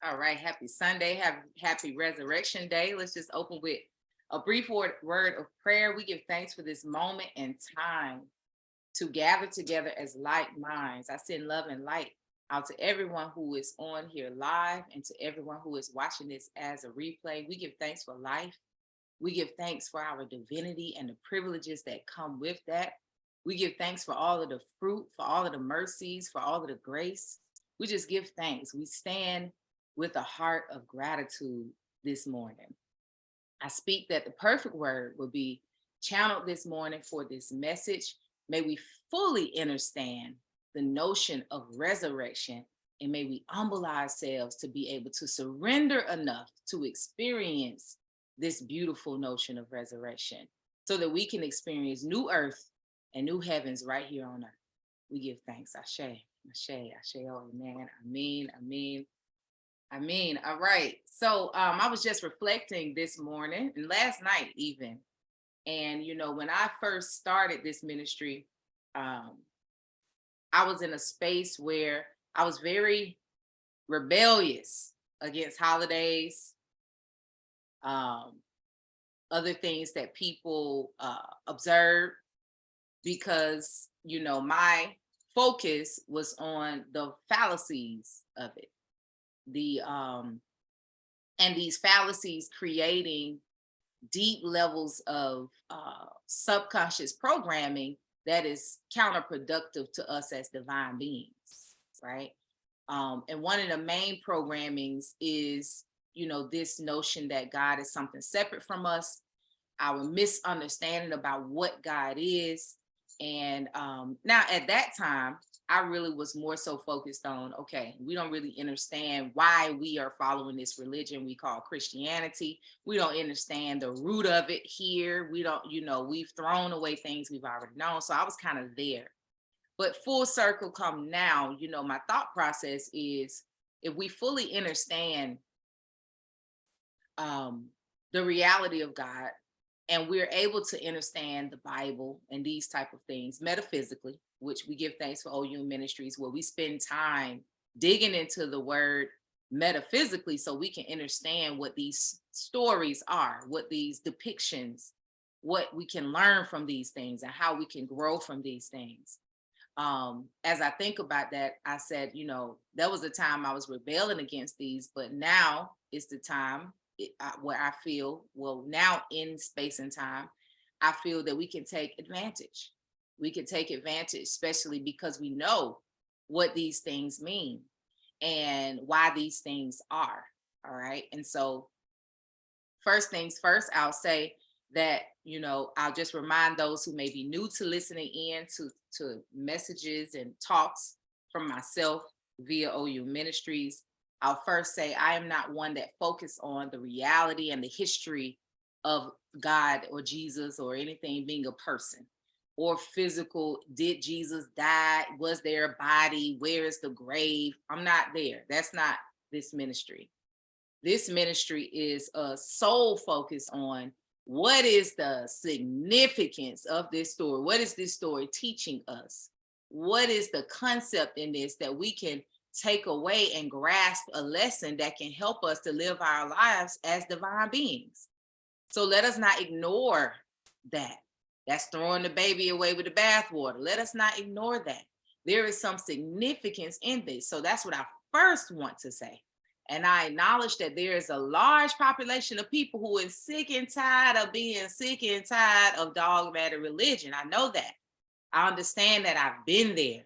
All right, happy Sunday, happy Resurrection Day. Let's just open with a brief word of prayer. We give thanks for this moment and time to gather together as like minds. I send love and light out to everyone who is on here live and to everyone who is watching this as a replay. We give thanks for life. We give thanks for our divinity and the privileges that come with that. We give thanks for all of the fruit, for all of the mercies, for all of the grace. We just give thanks. We stand with a heart of gratitude this morning. I speak that the perfect word will be channeled this morning for this message. May we fully understand the notion of resurrection, and may we humble ourselves to be able to surrender enough to experience this beautiful notion of resurrection so that we can experience new earth and new heavens right here on earth. We give thanks. Ashe, Ashe, Ashe, oh, amen, amen, amen. All right. So I was just reflecting this morning and last night even. And, when I first started this ministry, I was in a space where I was very rebellious against holidays, um, other things that people observe, because, my focus was on the fallacies of it. And these fallacies creating deep levels of subconscious programming that is counterproductive to us as divine beings, right? And one of the main programmings is, this notion that God is something separate from us, our misunderstanding about what God is. And now at that time, I really was more so focused on, okay, we don't really understand why we are following this religion we call Christianity. We don't understand the root of it here. We don't, we've thrown away things we've already known. So I was kind of there. But full circle come now, my thought process is, if we fully understand the reality of God, and we're able to understand the Bible and these type of things metaphysically, which we give thanks for OU Ministries, where we spend time digging into the word metaphysically so we can understand what these stories are, what these depictions, what we can learn from these things and how we can grow from these things. As I think about that, I said, there was a time I was rebelling against these, but now is the time where I feel, well, now in space and time, I feel that we can take advantage. We can take advantage, especially because we know what these things mean and why these things are. All right. And so, first things first, I'll say that, I'll just remind those who may be new to listening in to messages and talks from myself via OU Ministries. I'll first say I am not one that focus on the reality and the history of God or Jesus or anything being a person or physical. Did Jesus die? Was there a body? Where is the grave? I'm not there. That's not this ministry. This ministry is a sole focus on what is the significance of this story? What is this story teaching us? What is the concept in this that we can take away and grasp a lesson that can help us to live our lives as divine beings? So let us not ignore that. That's throwing the baby away with the bathwater. Let us not ignore that. There is some significance in this. So that's what I first want to say. And I acknowledge that there is a large population of people who is sick and tired of being sick and tired of dogmatic religion. I know that. I understand that. I've been there.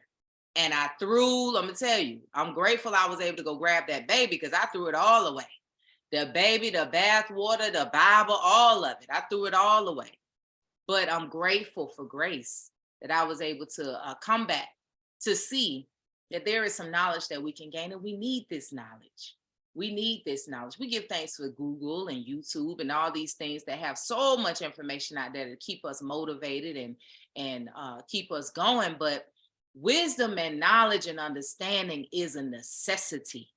And I'm going to tell you, I'm grateful I was able to go grab that baby because I threw it all away. The baby, the bath water, the Bible, all of it. I threw it all away. But I'm grateful for grace that I was able to come back to see that there is some knowledge that we can gain, and we need this knowledge. We need this knowledge. We give thanks for Google and YouTube and all these things that have so much information out there to keep us motivated and keep us going. But wisdom and knowledge and understanding is a necessity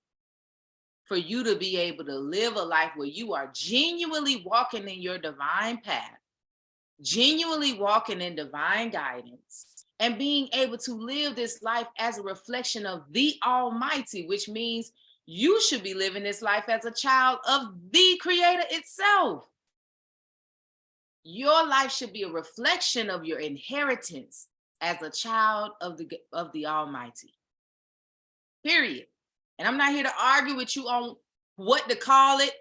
for you to be able to live a life where you are genuinely walking in your divine path, genuinely walking in divine guidance, and being able to live this life as a reflection of the Almighty, which means You should be living this life as a child of the Creator itself. Your life should be a reflection of your inheritance as a child of the Almighty. Period. And I'm not here to argue with you on what to call it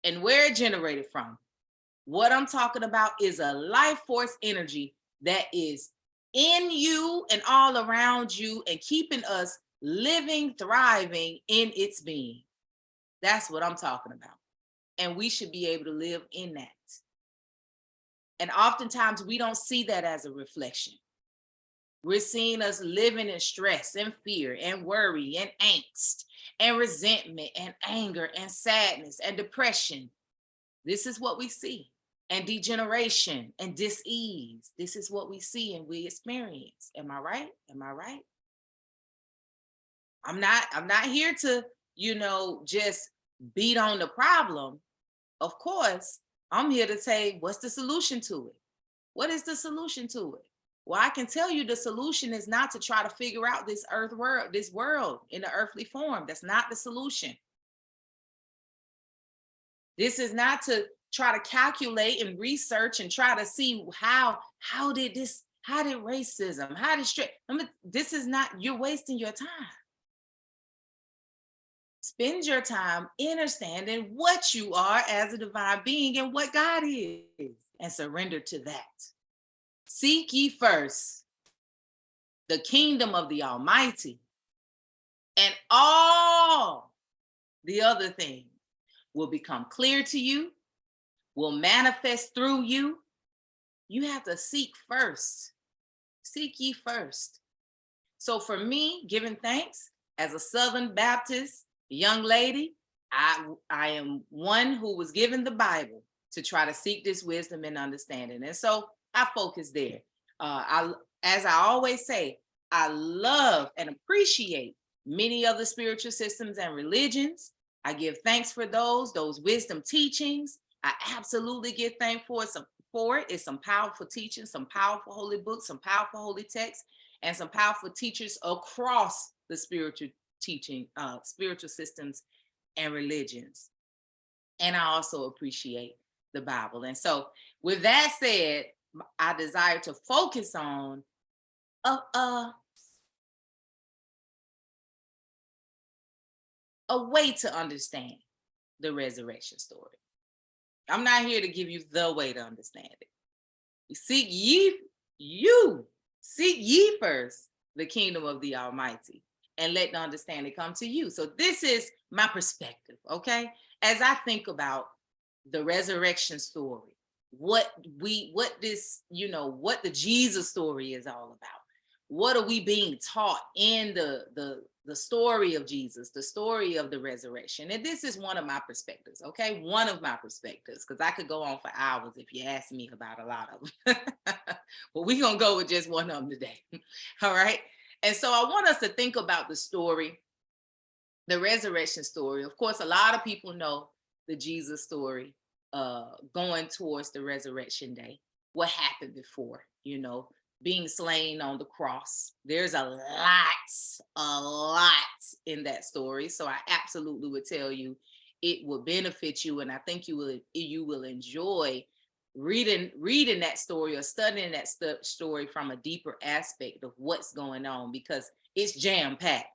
and where it generated from. What I'm talking about is a life force energy that is in you and all around you and keeping us living, thriving in its being. That's what I'm talking about. And we should be able to live in that. And oftentimes we don't see that as a reflection. We're seeing us living in stress and fear and worry and angst and resentment and anger and sadness and depression. This is what we see. And degeneration and dis-ease. This is what we see and we experience. Am I right? Am I right? I'm not here to, just beat on the problem. Of course, I'm here to say, what's the solution to it? What is the solution to it? Well, I can tell you the solution is not to try to figure out this world in the earthly form. That's not the solution. This is not to try to calculate and research and try to see how did racism, how did straight. This is not, you're wasting your time. Spend your time understanding what you are as a divine being and what God is, and surrender to that. Seek ye first the kingdom of the Almighty, and all the other things will become clear to you, will manifest through you. You have to seek first. Seek ye first. So for me, giving thanks as a Southern Baptist young lady, I am one who was given the Bible to try to seek this wisdom and understanding. And so I focus there. As I always say, I love and appreciate many other spiritual systems and religions. I give thanks for those wisdom teachings. I absolutely give thanks for it. It's some powerful teachings, some powerful holy books, some powerful holy texts, and some powerful teachers across the spiritual systems and religions. And I also appreciate the Bible. And so with that said, I desire to focus on a way to understand the resurrection story. I'm not here to give you the way to understand it. Seek ye first the kingdom of the Almighty, and let the understanding come to you. So this is my perspective, okay? As I think about the resurrection story, what the Jesus story is all about. What are we being taught in the story of Jesus, the story of the resurrection? And this is one of my perspectives, okay? One of my perspectives, because I could go on for hours if you ask me about a lot of them. But we're going to go with just one of them today, all right? And so I want us to think about the story, the resurrection story. Of course, a lot of people know the Jesus story, going towards the resurrection day. What happened before, being slain on the cross. There's a lot in that story. So I absolutely would tell you it will benefit you, and I think you will enjoy reading that story or studying that story from a deeper aspect of what's going on, because it's jam-packed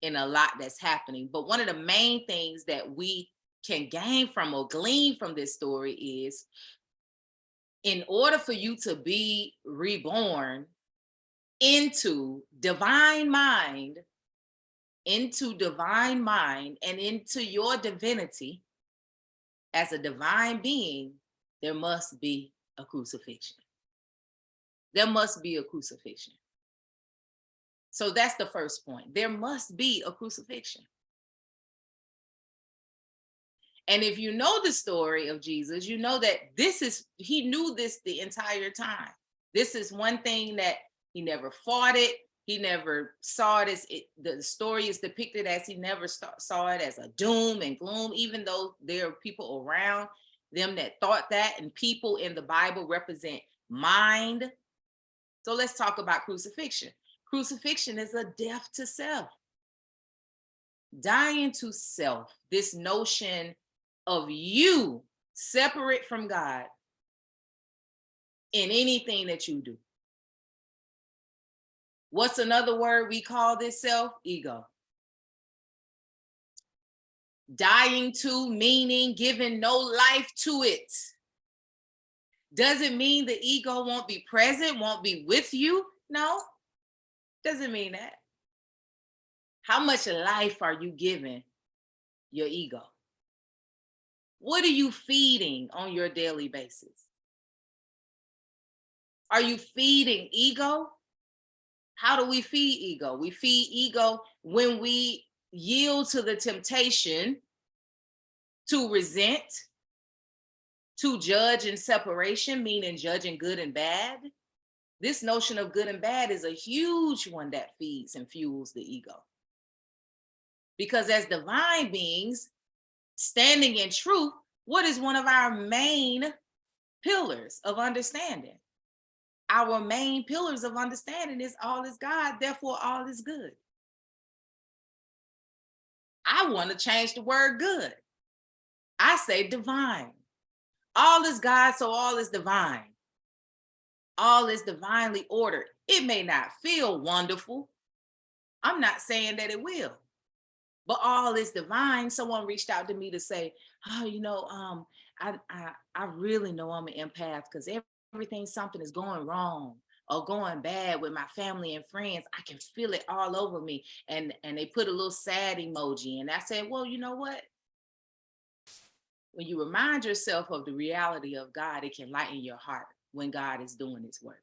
in a lot that's happening. But one of the main things that we can gain from or glean from this story is, in order for you to be reborn into divine mind, and into your divinity as a divine being, there must be a crucifixion. There must be a crucifixion. So that's the first point. There must be a crucifixion. And if you know the story of Jesus, you know that he knew this the entire time. This is one thing that he never fought it. He never saw it as the story is depicted as he never saw it as a doom and gloom, even though there are people around them that thought that, and people in the Bible represent mind. So let's talk about crucifixion. Crucifixion is a death to self. Dying to self, this notion of you separate from God in anything that you do. What's another word we call this self? Ego. Dying to, meaning giving no life to it. Doesn't mean the ego won't be present, won't be with you. No, doesn't mean that. How much life are you giving your ego? What are you feeding on your daily basis? Are you feeding ego? How do we feed ego? We feed ego when we yield to the temptation to resent, to judge and separation, meaning judging good and bad. This notion of good and bad is a huge one that feeds and fuels the ego. Because as divine beings, standing in truth, what is one of our main pillars of understanding? Our main pillars of understanding is all is God, therefore all is good. I want to change the word good. I say divine. All is God, so all is divine. All is divinely ordered. It may not feel wonderful. I'm not saying that it will, but all is divine. Someone reached out to me to say, oh, I really know I'm an empath because everything, something is going wrong or going bad with my family and friends. I can feel it all over me. And they put a little sad emoji. And I said, well, you know what? When you remind yourself of the reality of God, it can lighten your heart when God is doing his work.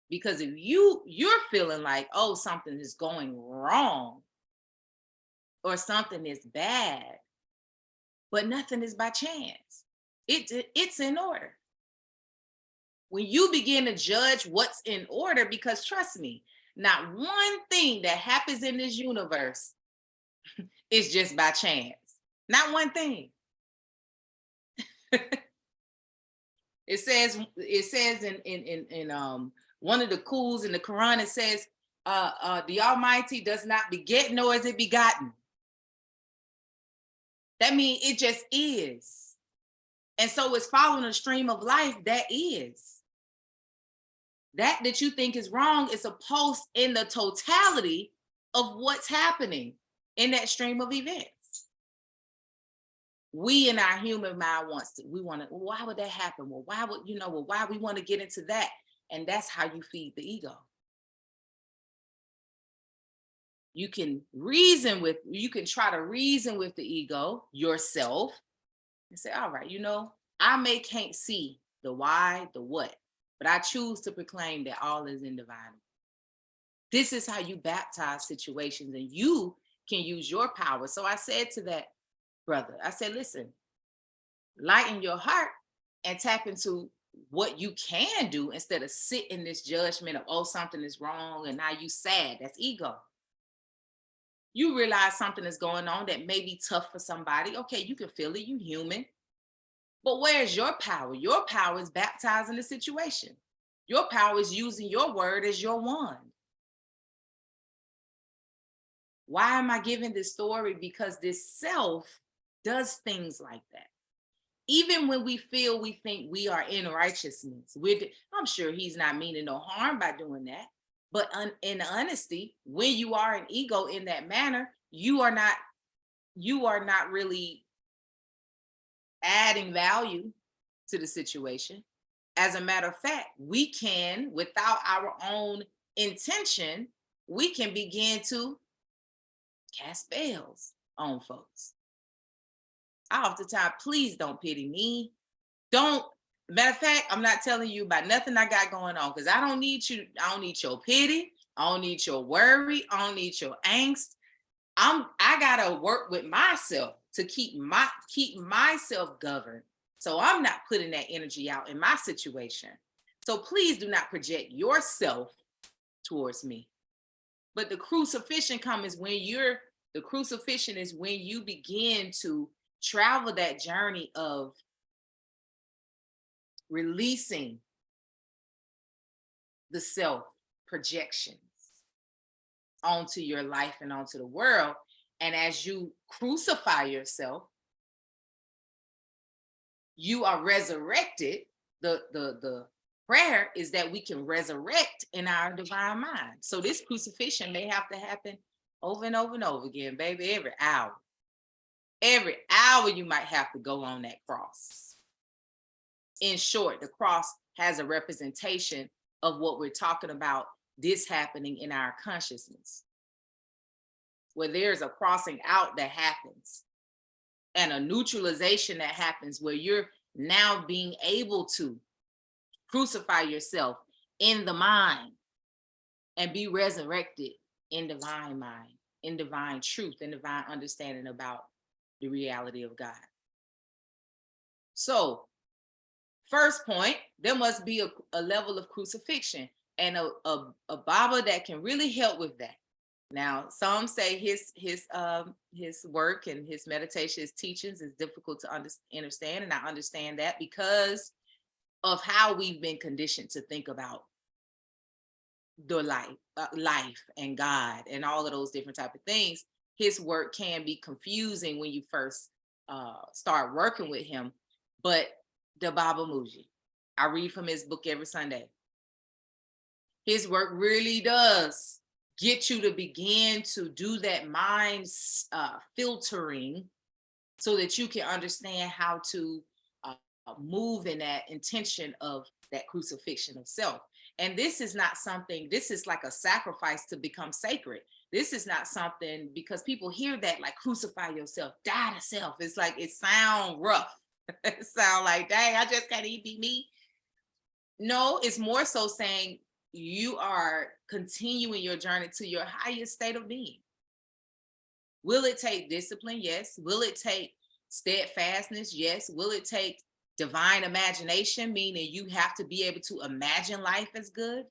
Because if you're feeling like, oh, something is going wrong or something is bad, but nothing is by chance, it's in order. When you begin to judge what's in order, because trust me, not one thing that happens in this universe is just by chance. Not one thing. It says in one of the kuls in the Quran, it says, the Almighty does not beget, nor is it begotten. That means it just is. And so it's following a stream of life that is. That you think is wrong is a post in the totality of what's happening in that stream of events. We in our human mind why would that happen? Well, why we want to get into that? And that's how you feed the ego. You can try to reason with the ego yourself and say, all right, I can't see the why, the what, but I choose to proclaim that all is in divine. This is how you baptize situations, and you can use your power. So I said to that brother, I said, listen, lighten your heart and tap into what you can do instead of sit in this judgment of, oh, something is wrong and now you sad. That's ego. You realize something is going on that may be tough for somebody. Okay, you can feel it, you human. But where's your power? Your power is baptizing the situation. Your power is using your word as your wand. Why am I giving this story? Because this self does things like that. Even when we think we are in righteousness, I'm sure he's not meaning no harm by doing that. But in honesty, when you are an ego in that manner, you are not really adding value to the situation. As a matter of fact, we can, without our own intention, we can begin to cast spells on folks. Oftentimes, please don't pity me. Matter of fact, I'm not telling you about nothing I got going on because I don't need you. I don't need your pity. I don't need your worry. I don't need your angst. I gotta work with myself to keep myself governed. So I'm not putting that energy out in my situation. So please do not project yourself towards me. But the crucifixion is when you begin to travel that journey of releasing the self projections onto your life and onto the world. And as you crucify yourself, you are resurrected. The prayer is that we can resurrect in our divine mind. So this crucifixion may have to happen over and over and over again, baby, every hour. Every hour you might have to go on that cross. In short, the cross has a representation of what we're talking about, this happening in our consciousness, where there's a crossing out that happens and a neutralization that happens, where you're now being able to crucify yourself in the mind and be resurrected in divine mind, in divine truth, in divine understanding about the reality of God. So, first point, there must be a level of crucifixion and a Baba that can really help with that. Now, some say his work and his meditation, his teachings is difficult to understand, and I understand that because of how we've been conditioned to think about the life and God and all of those different type of things. His work can be confusing when you first start working with him, but the Baba Muji, I read from his book every Sunday. His work really does get you to begin to do that mind filtering so that you can understand how to move in that intention of that crucifixion of self. And this is not something, this is like a sacrifice to become sacred. This is not something, because people hear that like crucify yourself, die to self. It's like, it sound rough. It sound like, dang, I just can't even be me. No, it's more so saying you are continuing your journey to your highest state of being. Will it take discipline? Yes. Will it take steadfastness? Yes. Will it take divine imagination, meaning you have to be able to imagine life as good,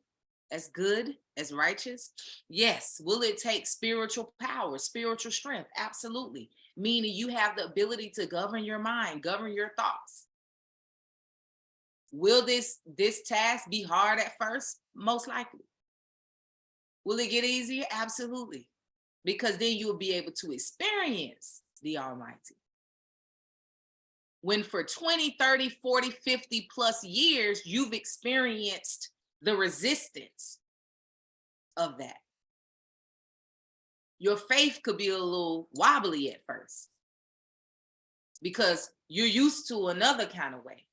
as righteous? Yes. Will it take spiritual power, spiritual strength? Absolutely. Meaning you have the ability to govern your mind, govern your thoughts. Will this task be hard at first? Most likely. Will it get easier? Absolutely. Because then you'll be able to experience the Almighty. When for 20, 30, 40, 50 plus years, you've experienced the resistance of that. Your faith could be a little wobbly at first because you're used to another kind of way.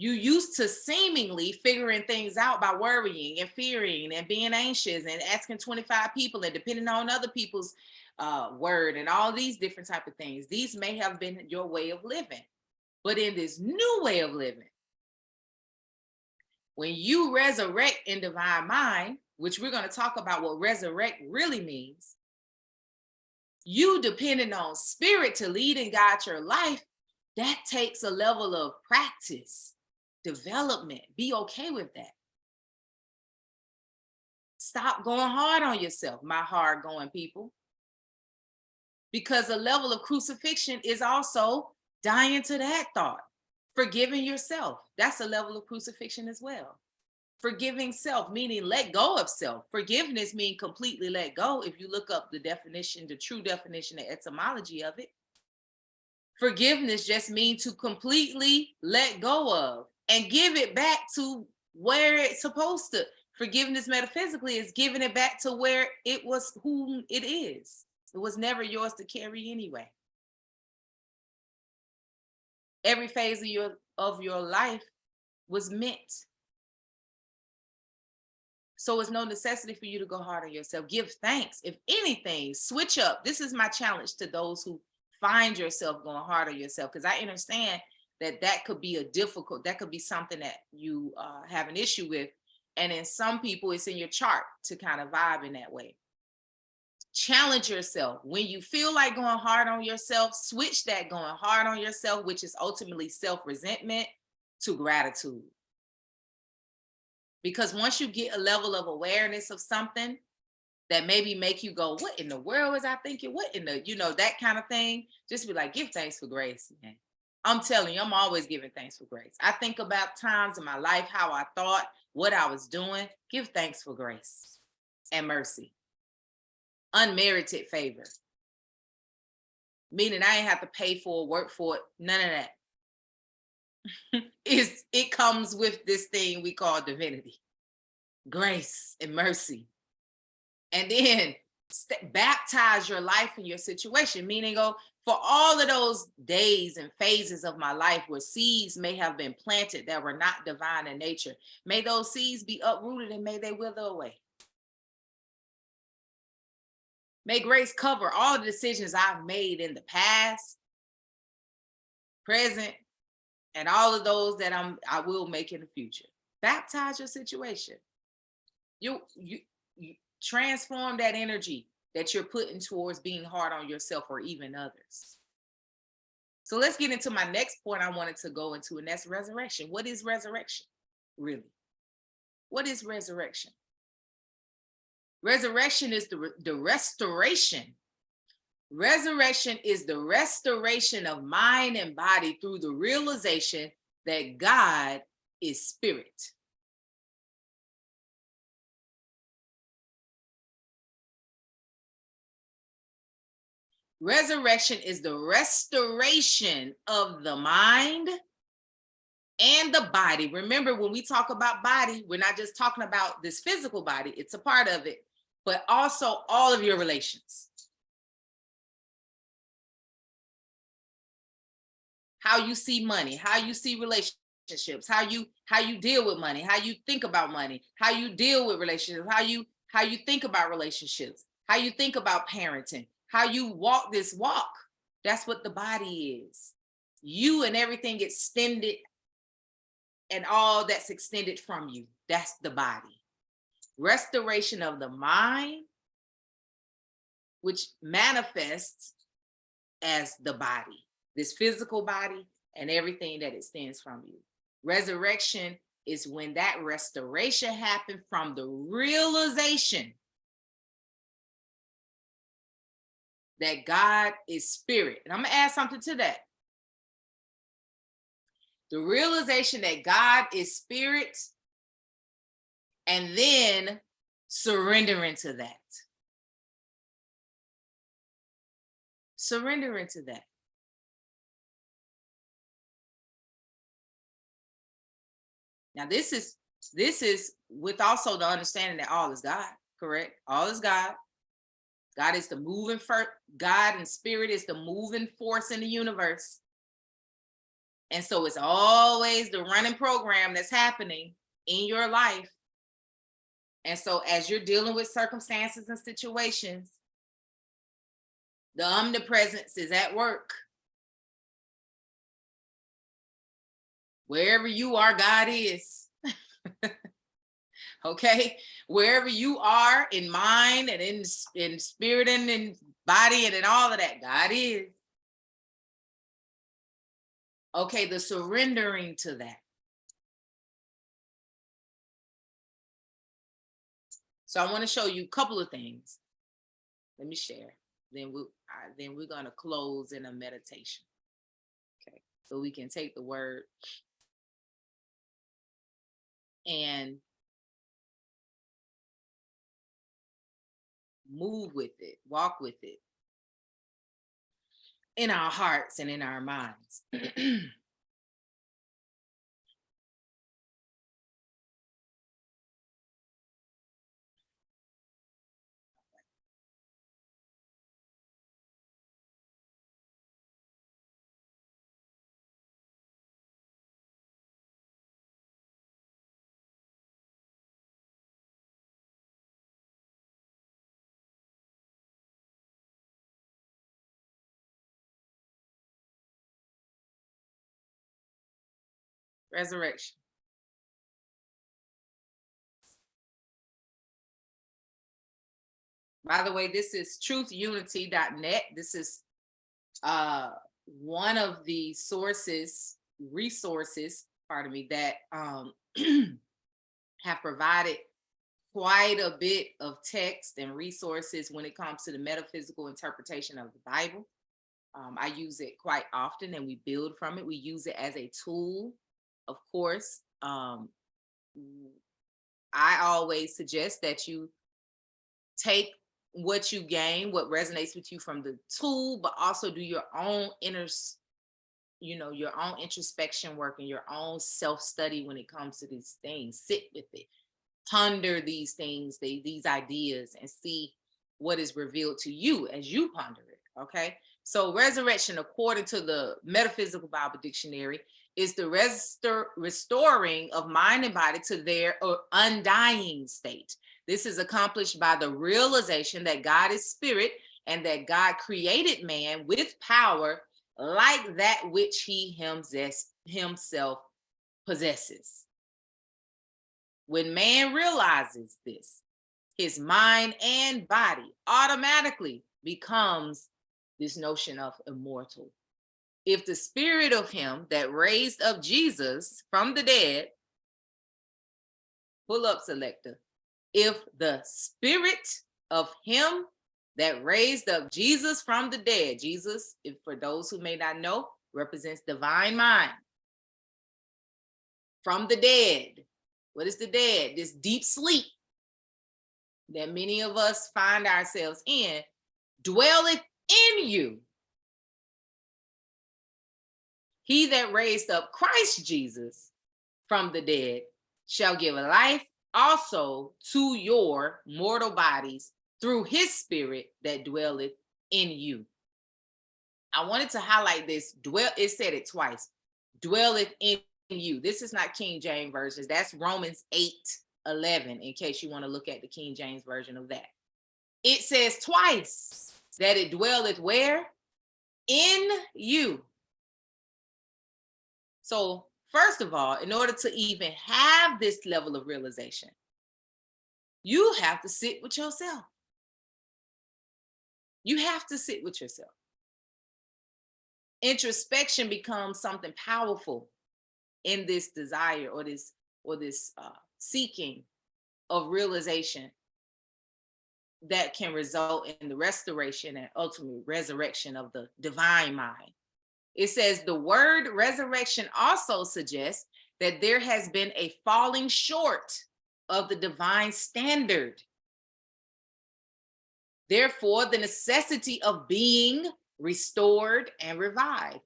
You used to seemingly figuring things out by worrying and fearing and being anxious and asking 25 people and depending on other people's word and all these different type of things. These may have been your way of living. But in this new way of living, when you resurrect in divine mind, which we're going to talk about what resurrect really means, you depending on spirit to lead and guide your life, that takes a level of practice, development. Be okay with that. Stop going hard on yourself, my hard going people. Because a level of crucifixion is also dying to that thought. Forgiving yourself, that's a level of crucifixion as well. Forgiving self, meaning let go of self. Forgiveness means completely let go. If you look up the definition, the true definition, the etymology of it, forgiveness just means to completely let go of and give it back to where it's supposed to. Forgiveness metaphysically is giving it back to where it was, whom it is. It was never yours to carry anyway. Every phase of your life was meant. So it's no necessity for you to go hard on yourself. Give thanks. If anything, switch up. This is my challenge to those who find yourself going hard on yourself, because I understand that could be that could be something that you have an issue with. And in some people, it's in your chart to kind of vibe in that way. Challenge yourself. When you feel like going hard on yourself, switch that going hard on yourself, which is ultimately self-resentment, to gratitude. Because once you get a level of awareness of something that maybe make you go, what in the world was I thinking? What in the, that kind of thing, just be like, give thanks for grace, man. I'm telling you, I'm always giving thanks for grace. I think about times in my life, how I thought, what I was doing. Give thanks for grace and mercy. unmerited favor. Meaning I ain't have to pay for it, work for it, none of that. It comes with this thing we call divinity, grace and mercy. And then baptize your life in your situation, meaning go for all of those days and phases of my life where seeds may have been planted that were not divine in nature. May those seeds be uprooted and may they wither away. May grace cover all the decisions I've made in the past, present, and all of those that I will make in the future. Baptize your situation. You transform that energy that you're putting towards being hard on yourself or even others. So let's get into my next point I wanted to go into, and that's resurrection. What is resurrection, really? What is resurrection? Resurrection is the restoration. Resurrection is the restoration of mind and body through the realization that God is spirit. Resurrection is the restoration of the mind and the body. Remember, when we talk about body, we're not just talking about this physical body, it's a part of it, but also all of your relations. How you see money, how you see relationships, how you deal with money, how you think about money, how you deal with relationships, how you think about relationships, how you think about parenting, how you walk this walk. That's what the body is. You and everything extended and all that's extended from you. That's the body. Restoration of the mind, which manifests as the body, this physical body and everything that extends from you. Resurrection is when that restoration happened from the realization that God is spirit. And I'm going to add something to that. The realization that God is spirit, and then surrendering to that. Surrendering to that. Now, this is with also the understanding that all is God, correct? All is God. God is the moving force. God and spirit is the moving force in the universe. And so it's always the running program that's happening in your life. And so as you're dealing with circumstances and situations, the omnipresence is at work. Wherever you are, God is. Okay, wherever you are in mind and in spirit and in body and in all of that, God is. Okay, the surrendering to that. So I want to show you a couple of things. Let me share. Then we're gonna close in a meditation. Okay, so we can take the word and move with it, walk with it in our hearts and in our minds. Resurrection. By the way, this is truthunity.net. This is one of the resources, pardon me, that have provided quite a bit of text and resources when it comes to the metaphysical interpretation of the Bible. I use it quite often and we build from it. We use it as a tool, of course. I always suggest that you take what you gain, what resonates with you from the tool, but also do your own your own introspection work and your own self-study when it comes to these things. Sit with it, ponder these things, these ideas, and see what is revealed to you as you ponder it. Okay. So resurrection, according to the Metaphysical Bible Dictionary, is the restoring of mind and body to their undying state. This is accomplished by the realization that God is spirit and that God created man with power like that which he himself possesses. When man realizes this, his mind and body automatically becomes this notion of immortal. If the spirit of him that raised up Jesus from the dead, pull up, selector. If the spirit of him that raised up Jesus from the dead, Jesus, if for those who may not know, represents divine mind. From the dead. What is the dead? This deep sleep that many of us find ourselves in, dwelleth in you. He that raised up Christ Jesus from the dead shall give life also to your mortal bodies through his spirit that dwelleth in you. I wanted to highlight this. It said it twice. Dwelleth in you. This is not King James version. That's Romans 8:11, in case you want to look at the King James version of that. It says twice that it dwelleth where? In you. So first of all, in order to even have this level of realization, you have to sit with yourself. You have to sit with yourself. Introspection becomes something powerful in this desire or this seeking of realization that can result in the restoration and ultimate resurrection of the divine mind. It says the word resurrection also suggests that there has been a falling short of the divine standard. Therefore, the necessity of being restored and revived.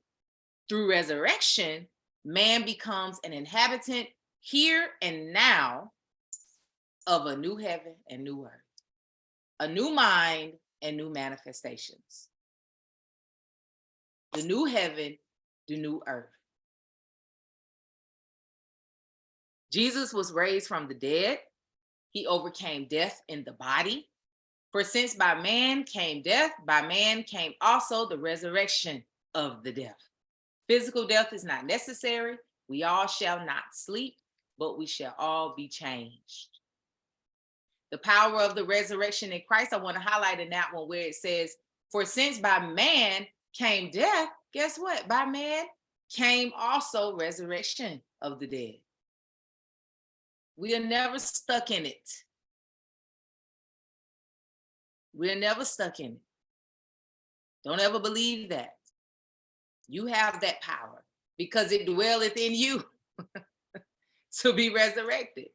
Through resurrection, man becomes an inhabitant here and now of a new heaven and new earth, a new mind and new manifestations. The new heaven, the new earth. Jesus was raised from the dead. He overcame death in the body. For since by man came death, by man came also the resurrection of the death. Physical death is not necessary. We all shall not sleep, but we shall all be changed. The power of the resurrection in Christ, I want to highlight in that one where it says, for since by man came death, guess what? By man came also resurrection of the dead. We are never stuck in it. We're never stuck in it. Don't ever believe that. You have that power because it dwelleth in you to be resurrected.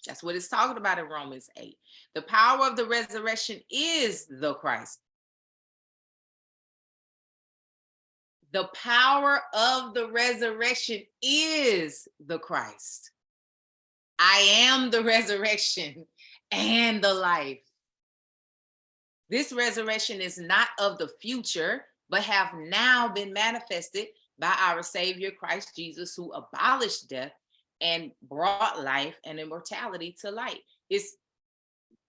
That's what it's talking about in Romans 8. The power of the resurrection is the Christ. The power of the resurrection is the Christ. I am the resurrection and the life. This resurrection is not of the future, but have now been manifested by our Savior Christ Jesus, who abolished death and brought life and immortality to light. It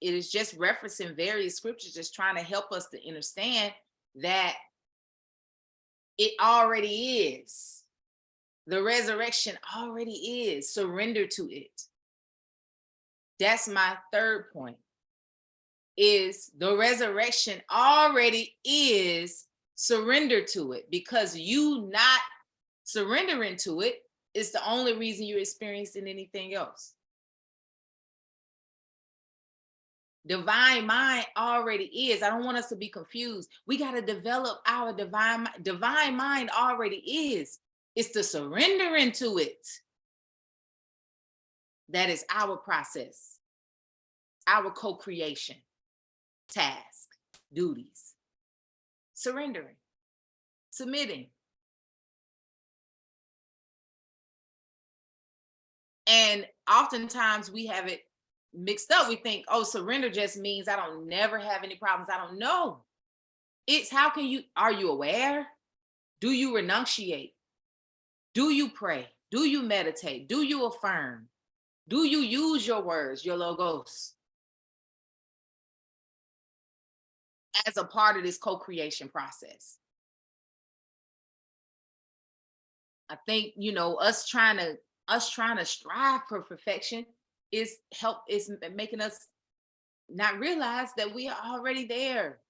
is just referencing various scriptures, just trying to help us to understand that it already is. The resurrection already is. Surrender to it. That's my third point. Is the resurrection already is, surrender to it, because you not surrendering to it is the only reason you're experiencing anything else. Divine mind already is. I don't want us to be confused. We got to develop our divine mind already is. It's the surrender into it. That is our process, our co-creation task. duties, surrendering, submitting. And oftentimes we have it mixed up. We think, oh, surrender just means I don't never have any problems. I don't know. It's how can you, are you aware? Do you renunciate? Do you pray? Do you meditate? Do you affirm? Do you use your words, your logos, as a part of this co-creation process? I think, us trying to strive for perfection is making us not realize that we are already there.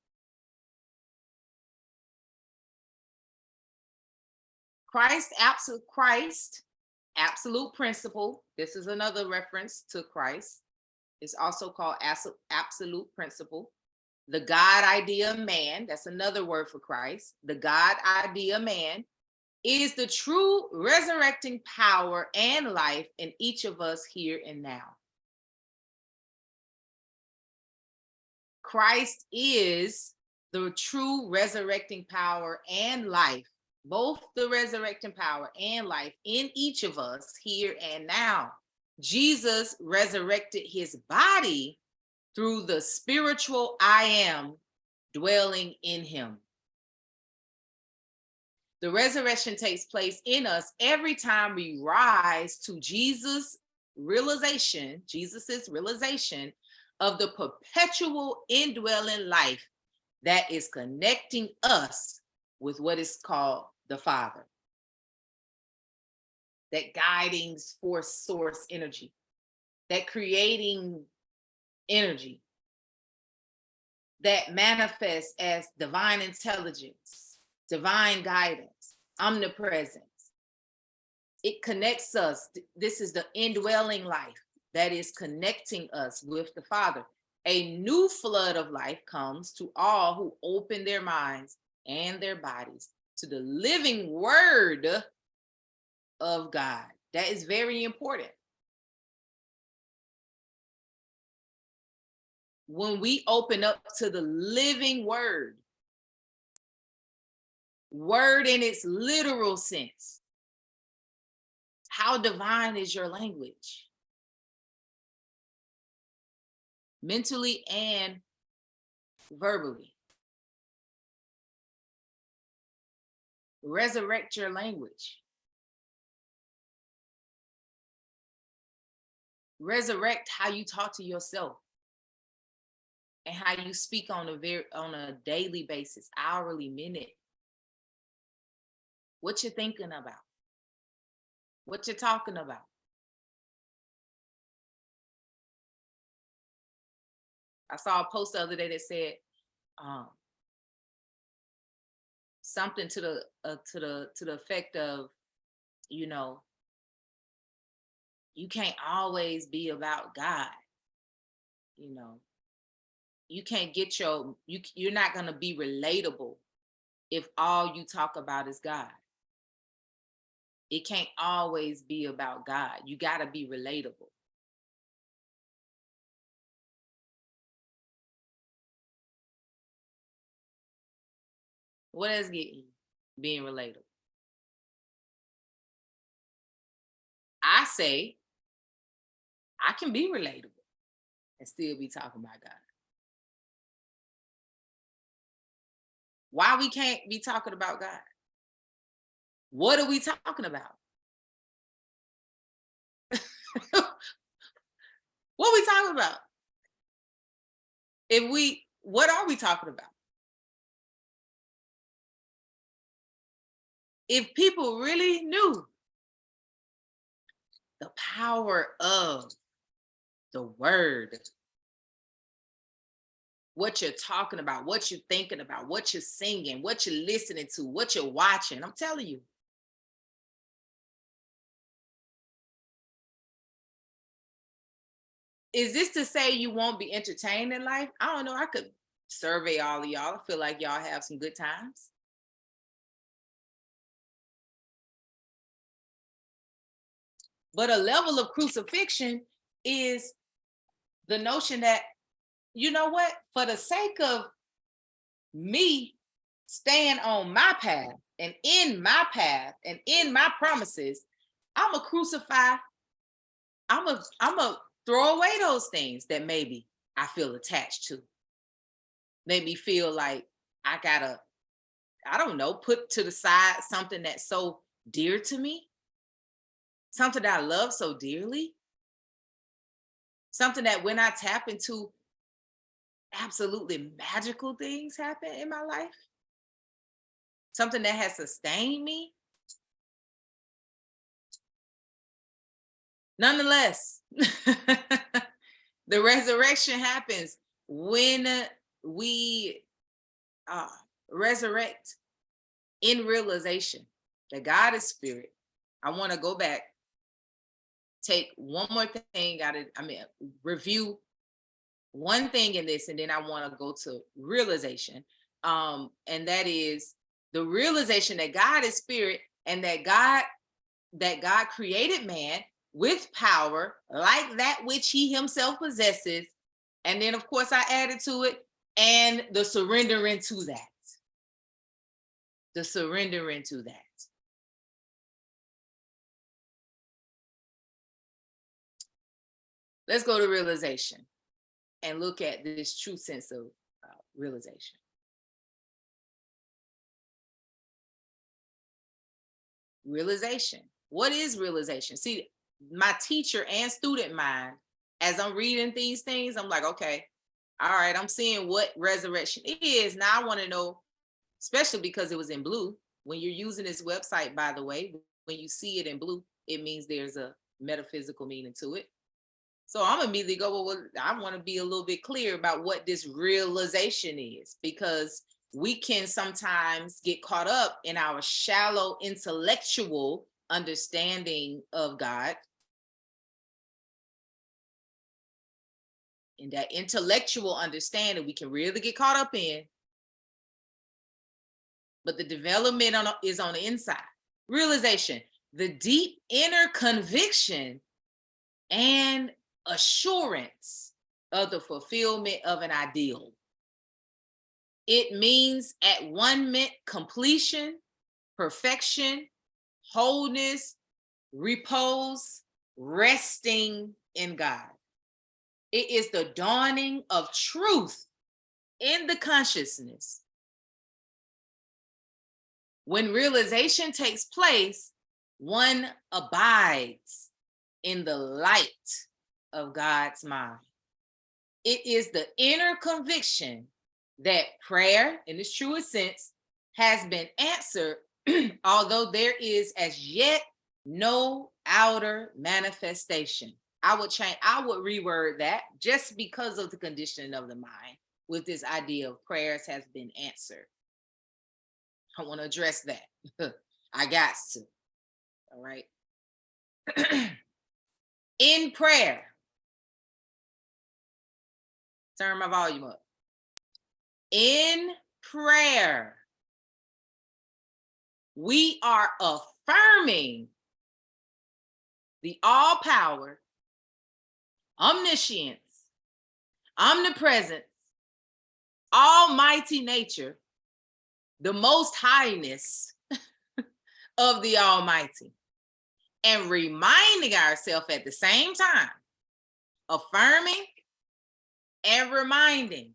Christ, absolute principle. This is another reference to Christ. It's also called absolute principle. The God idea man, that's another word for Christ. The God idea man is the true resurrecting power and life in each of us here and now. Christ is the true resurrecting power and life, both the resurrecting power and life in each of us here and now. Jesus resurrected his body through the spiritual I am dwelling in him. The resurrection takes place in us every time we rise to Jesus's realization of the perpetual indwelling life that is connecting us with what is called the Father. That guiding force, source energy, that creating energy, that manifests as divine intelligence, divine guidance, omnipresence. It connects us. This is the indwelling life that is connecting us with the Father. A new flood of life comes to all who open their minds and their bodies to the living word of God. That is very important. When we open up to the living word in its literal sense, how divine is your language? Mentally and verbally. Resurrect your language. Resurrect how you talk to yourself and how you speak on a daily basis, hourly, minute. What you're thinking about, what you're talking about. I saw a post the other day that said something to the effect of, you can't always be about God. You can't get you're not going to be relatable if all you talk about is God. It can't always be about God. You got to be relatable. What is being relatable? I say I can be relatable and still be talking about God. Why we can't be talking about God? What are we talking about? What are we talking about? What are we talking about? If people really knew the power of the word, what you're talking about, what you're thinking about, what you're singing, what you're listening to, what you're watching, I'm telling you. Is this to say you won't be entertained in life? I don't know. I could survey all of y'all. I feel like y'all have some good times. But a level of crucifixion is the notion that, you know what, for the sake of me staying on my path and in my path and in my promises, I'm a crucify. I'm a throw away those things that maybe I feel attached to. Make me feel like I gotta, I don't know, put to the side something that's so dear to me, something that I love so dearly, something that when I tap into, absolutely magical things happen in my life, something that has sustained me. Nonetheless, the resurrection happens when we uh, resurrect in realization that God is spirit. I want to go back, take one more thing out of, review one thing in this, and then I want to go to realization. And that is the realization that God is spirit and that God created man with power like that which he himself possesses. And then, of course, I added to it, and the surrendering to that. The surrendering to that. Let's go to realization and look at this true sense of realization. Realization. What is realization? See, my teacher and student mind, as I'm reading these things, I'm like, okay, all right, I'm seeing what resurrection is. Now I want to know, especially because it was in blue. When you're using this website, by the way, when you see it in blue, it means there's a metaphysical meaning to it. So I'm immediately go, well, I want to be a little bit clear about what this realization is, because we can sometimes get caught up in our shallow intellectual understanding of God. And that intellectual understanding we can really get caught up in. But the development is on the inside. Realization, the deep inner conviction and assurance of the fulfillment of an ideal. It means at one moment completion, perfection, wholeness, repose, resting in God. It is the dawning of truth in the consciousness. When realization takes place, one abides in the light of God's mind. It is the inner conviction that prayer, in its truest sense, has been answered, although there is as yet no outer manifestation. I would reword that, just because of the conditioning of the mind, with this idea of prayers has been answered. I want to address that. I got to. All right. In prayer, turn my volume up. In prayer, we are affirming the all power, omniscience, omnipresence, almighty nature, the most highness of the Almighty, and reminding ourselves at the same time, affirming and reminding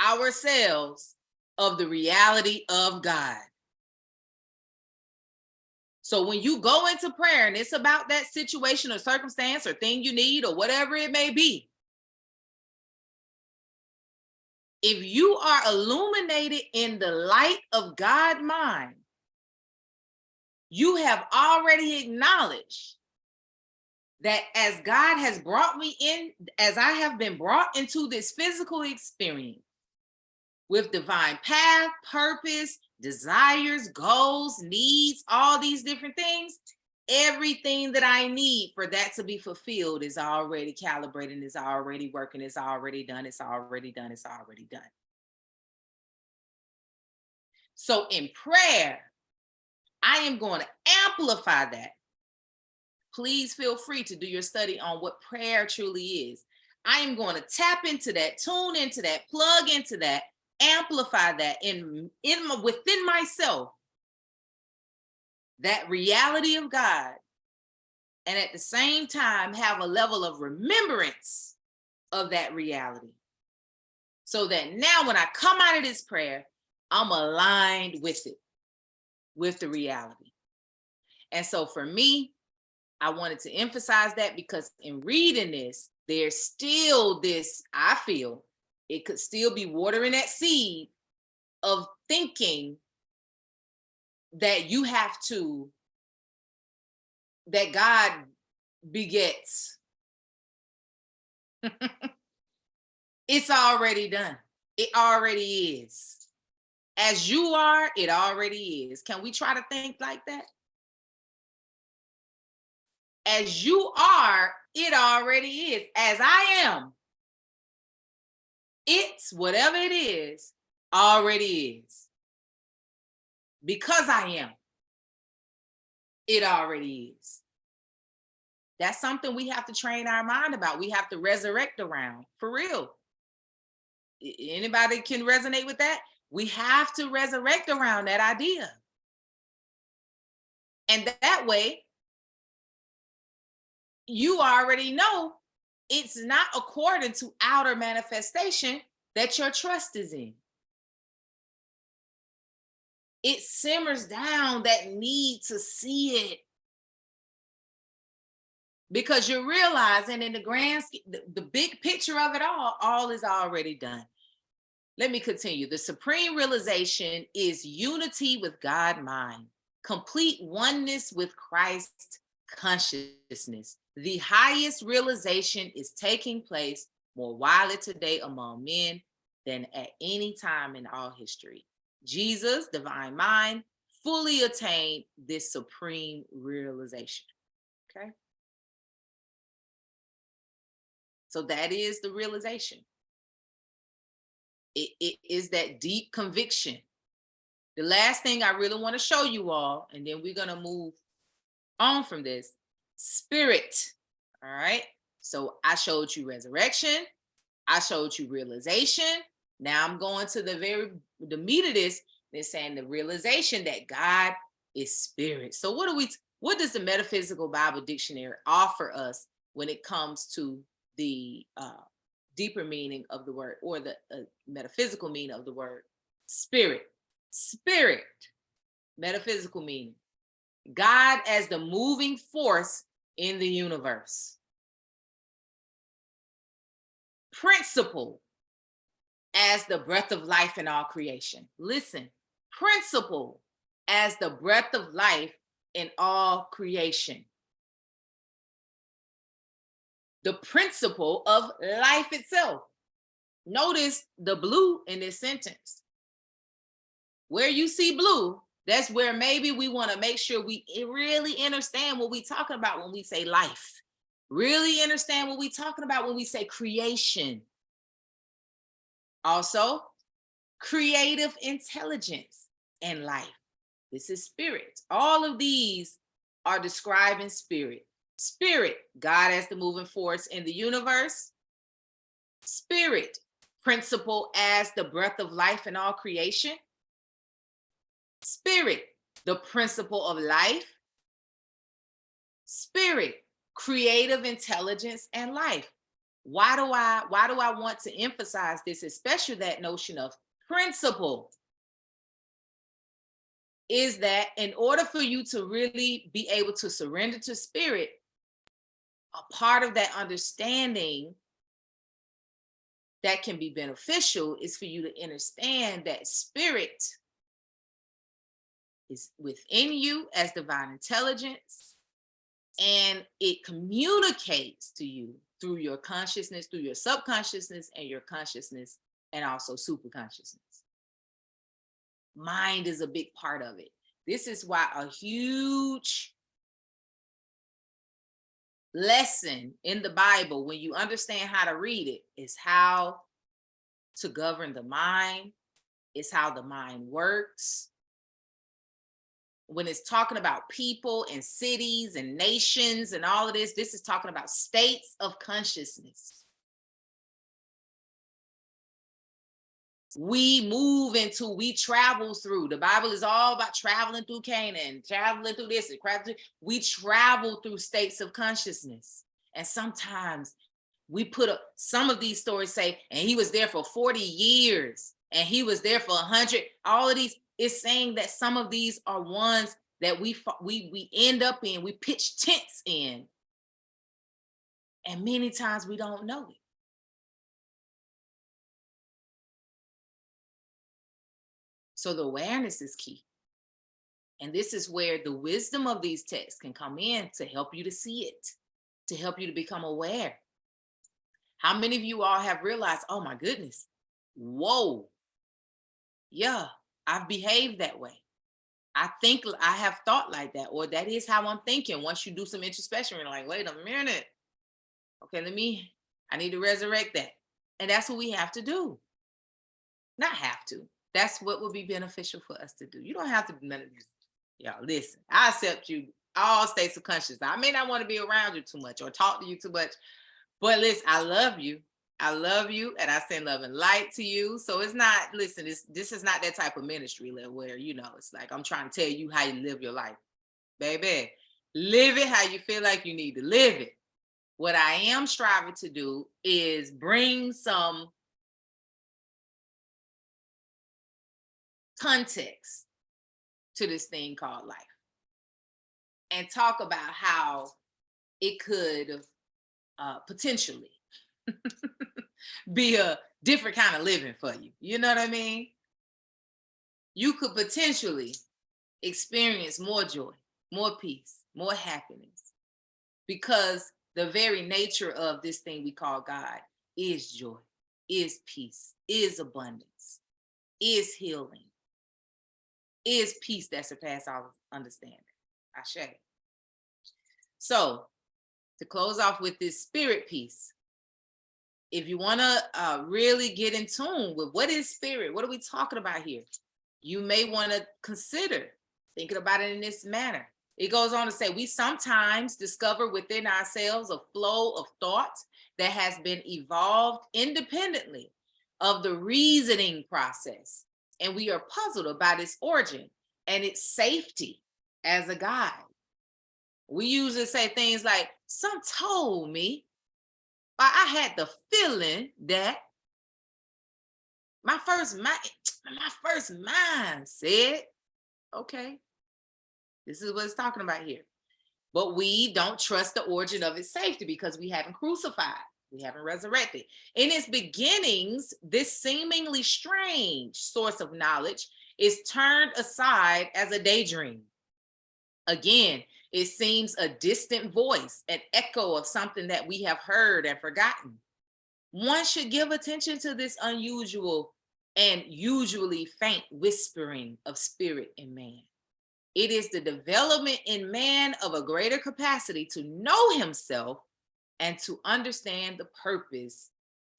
ourselves of the reality of God. So when you go into prayer and it's about that situation or circumstance or thing you need or whatever it may be, if you are illuminated in the light of God's mind, you have already acknowledged that as God has brought me in, as I have been brought into this physical experience with divine path, purpose, desires, goals, needs, all these different things, everything that I need for that to be fulfilled is already calibrated, is already working, it's already done, it's already done, it's already done. So in prayer, I am going to amplify that. Please feel free to do your study on what prayer truly is. I am going to tap into that, tune into that, plug into that, amplify that within myself, that reality of God, and at the same time have a level of remembrance of that reality. So that now when I come out of this prayer, I'm aligned with it, with the reality. And so for me, I wanted to emphasize that because in reading this, there's still this, I feel it could still be watering that seed of thinking that you have to, that God begets. It's already done. It already is. As you are, it already is. Can we try to think like that? As you are, it already is. As I am, it's whatever it is, already is. Because I am, it already is. That's something we have to train our mind about. We have to resurrect around, for real. Anybody can resonate with that? We have to resurrect around that idea. And that way, you already know it's not according to outer manifestation that your trust is in. It simmers down that need to see it. Because you're realizing in the grand scheme, the big picture of it all is already done. Let me continue. The supreme realization is unity with God mind, complete oneness with Christ consciousness. The highest realization is taking place more widely today among men than at any time in all history. Jesus, divine mind, fully attained this supreme realization. Okay. So that is the realization. It is that deep conviction. The last thing I really want to show you all, and then we're going to move on from this, spirit. All right. So I showed you resurrection. I showed you realization. Now I'm going to the meat of this. They're saying the realization that God is spirit. So what does the Metaphysical Bible Dictionary offer us when it comes to the deeper meaning of the word, or the metaphysical meaning of the word spirit? Spirit, metaphysical meaning, God as the moving force in the universe. Principle as the breath of life in all creation. Listen, principle as the breath of life in all creation. The principle of life itself. Notice the blue in this sentence. Where you see blue, that's where maybe we want to make sure we really understand what we're talking about when we say life. Really understand what we're talking about when we say creation. Also, creative intelligence and life. This is spirit. All of these are describing spirit. Spirit, God as the moving force in the universe. Spirit, principle as the breath of life in all creation. Spirit, the principle of life. Spirit, creative intelligence and life. Why do I want to emphasize this, especially that notion of principle? Is that in order for you to really be able to surrender to spirit, a part of that understanding that can be beneficial is for you to understand that spirit is within you as divine intelligence, and it communicates to you through your consciousness, through your subconsciousness and your consciousness, and also superconsciousness. Mind is a big part of it. This is why a huge lesson in the Bible, when you understand how to read it, is how to govern the mind. It's how the mind works. When it's talking about people and cities and nations and all of this, this is talking about states of consciousness. we travel through. The Bible is all about traveling through Canaan, traveling through this, we travel through states of consciousness. And sometimes we put up, some of these stories say, and he was there for 40 years, and he was there for 100. All of these is saying that some of these are ones that we end up in, we pitch tents in. And many times we don't know it. So the awareness is key. And this is where the wisdom of these texts can come in to help you to see it, to help you to become aware. How many of you all have realized, oh my goodness, whoa, yeah, I've behaved that way. I think I have thought like that, or that is how I'm thinking. Once you do some introspection, you're like, wait a minute. Okay, I need to resurrect that. And that's what we have to do. Not have to. That's what would be beneficial for us to do. You don't have to do none of this. Y'all, listen, I accept you all states of consciousness. I may not want to be around you too much or talk to you too much, but listen, I love you. I love you, and I send love and light to you. So it's not, listen, this is not that type of ministry where, it's like I'm trying to tell you how you live your life. Baby, live it how you feel like you need to live it. What I am striving to do is bring some context to this thing called life and talk about how it could potentially be a different kind of living for you. You know what I mean? You could potentially experience more joy, more peace, more happiness, because the very nature of this thing we call God is joy, is peace, is abundance, is healing, is peace that surpasses all understanding. Ashe. So to close off with this spirit piece, if you want to really get in tune with what is spirit, what are we talking about here? You may want to consider thinking about it in this manner. It goes on to say, we sometimes discover within ourselves a flow of thought that has been evolved independently of the reasoning process. And we are puzzled about its origin and its safety as a guide. We usually say things like, some told me, or I had the feeling that my first mind said, okay, this is what it's talking about here. But we don't trust the origin of its safety because we haven't crucified, we haven't resurrected. In its beginnings, this seemingly strange source of knowledge is turned aside as a daydream. Again, it seems a distant voice, an echo of something that we have heard and forgotten. One should give attention to this unusual and usually faint whispering of spirit in man. It is the development in man of a greater capacity to know himself and to understand the purpose